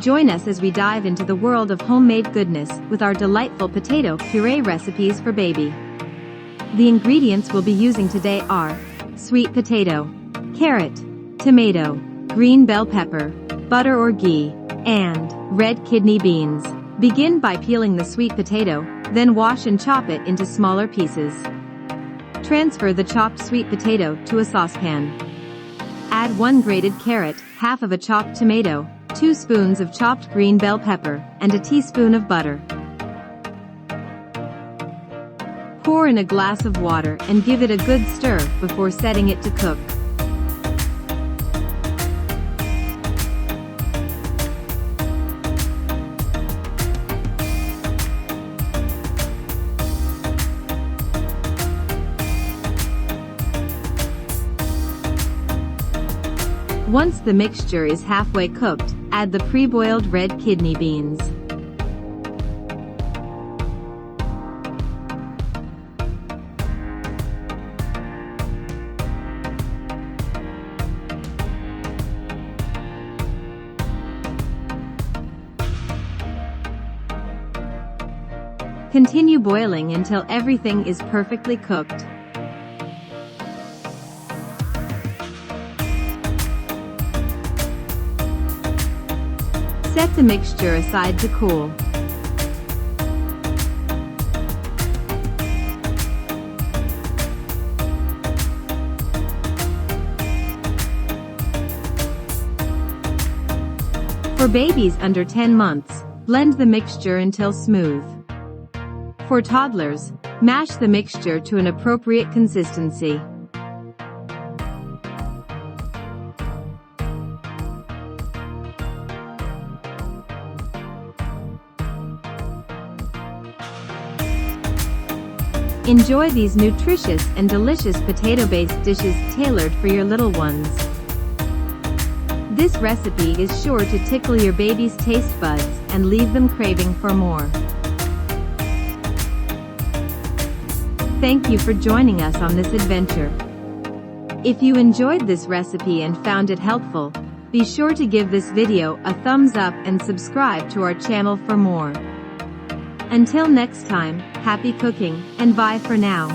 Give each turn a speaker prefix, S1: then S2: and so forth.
S1: Join us as we dive into the world of homemade goodness with our delightful potato puree recipes for baby. The ingredients we'll be using today are sweet potato, carrot, tomato, green bell pepper, butter or ghee, and red kidney beans. Begin by peeling the sweet potato, then wash and chop it into smaller pieces. Transfer the chopped sweet potato to a saucepan. Add 1 grated carrot, half of a chopped tomato, 2 spoons of chopped green bell pepper, and a teaspoon of butter. Pour in a glass of water and give it a good stir before setting it to cook. Once the mixture is halfway cooked, add the pre-boiled red kidney beans. Continue boiling until everything is perfectly cooked. Set the mixture aside to cool. For babies under 10 months, blend the mixture until smooth. For toddlers, mash the mixture to an appropriate consistency. Enjoy these nutritious and delicious potato-based dishes tailored for your little ones. This recipe is sure to tickle your baby's taste buds and leave them craving for more. Thank you for joining us on this adventure. If you enjoyed this recipe and found it helpful, be sure to give this video a thumbs up and subscribe to our channel for more. Until next time, happy cooking, and bye for now.